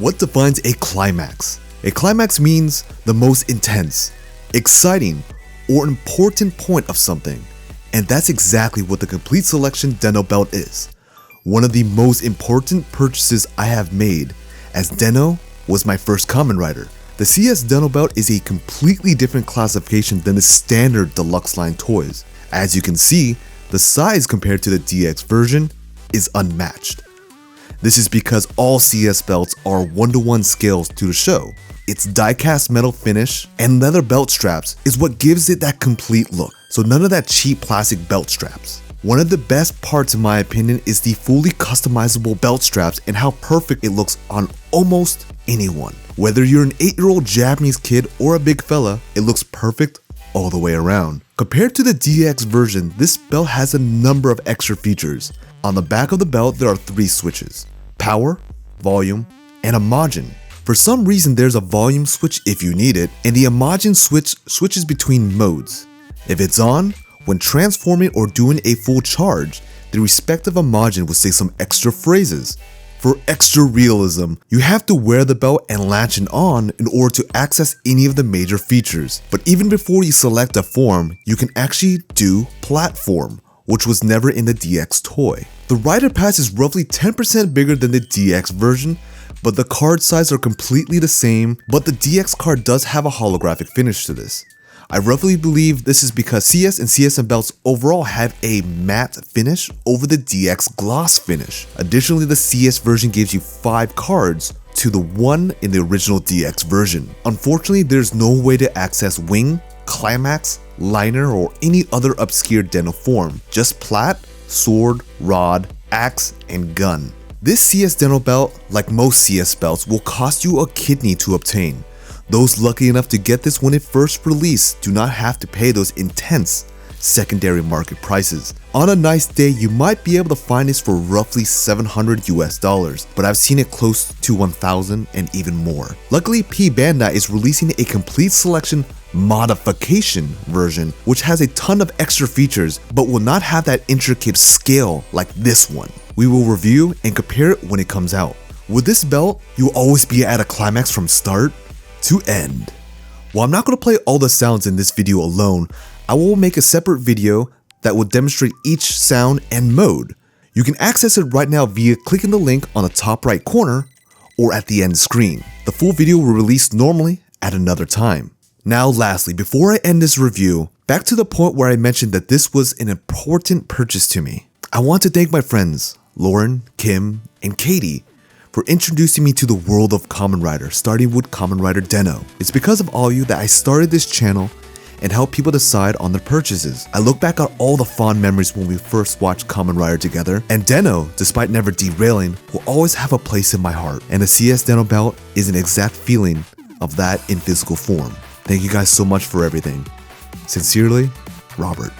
What defines a climax? A climax means the most intense, exciting, or important point of something. And that's exactly what the Complete Selection Den-O belt is. One of the most important purchases I have made, as Den-O was my first Kamen Rider. The CS Den-O belt is a completely different classification than the standard deluxe line toys. As you can see, the size compared to the DX version is unmatched. This is because all CS belts are 1-to-1 scales to the show. Its die-cast metal finish and leather belt straps is what gives it that complete look, so none of that cheap plastic belt straps. One of the best parts in my opinion is the fully customizable belt straps and how perfect it looks on almost anyone. Whether you're an 8-year-old Japanese kid or a big fella, it looks perfect all the way around. Compared to the DX version, this belt has a number of extra features. On the back of the belt there are 3 switches: power, volume, and Imagine. For some reason there's a volume switch if you need it, and the Imagine switch switches between modes. If it's on, when transforming or doing a full charge, the respective Imagine will say some extra phrases. For extra realism, you have to wear the belt and latch it on in order to access any of the major features. But even before you select a form, you can actually do platform, which was never in the DX toy. The rider pass is roughly 10% bigger than the DX version, but the card size are completely the same, but the DX card does have a holographic finish to this. I roughly believe this is because CS and CSM belts overall have a matte finish over the DX gloss finish. Additionally, the CS version gives you 5 cards to the 1 in the original DX version. Unfortunately, there's no way to access Wing, Climax, Liner, or any other obscure Den-O form. Just Plat, Sword, Rod, Axe, and Gun. This CS Den-O belt, like most CS belts, will cost you a kidney to obtain. Those lucky enough to get this when it first released do not have to pay those intense secondary market prices. On a nice day, you might be able to find this for roughly $700 US, but I've seen it close to 1,000 and even more. Luckily, P Bandai is releasing a Complete Selection Modification version, which has a ton of extra features, but will not have that intricate scale like this one. We will review and compare it when it comes out. With this belt, you'll always be at a climax from start to end. While I'm not going to play all the sounds in this video alone, I will make a separate video that will demonstrate each sound and mode. You can access it right now via clicking the link on the top right corner or at the end screen. The full video will release normally at another time. Now lastly, before I end this review, back to the point where I mentioned that this was an important purchase to me. I want to thank my friends Lauren, Kim, and Katie for introducing me to the world of Kamen Rider, starting with Kamen Rider Den-O. It's because of all you that I started this channel and help people decide on their purchases. I look back at all the fond memories when we first watched Kamen Rider together, and Den-O, despite never derailing, will always have a place in my heart. And the CS Den-O belt is an exact feeling of that in physical form. Thank you guys so much for everything. Sincerely, Robert.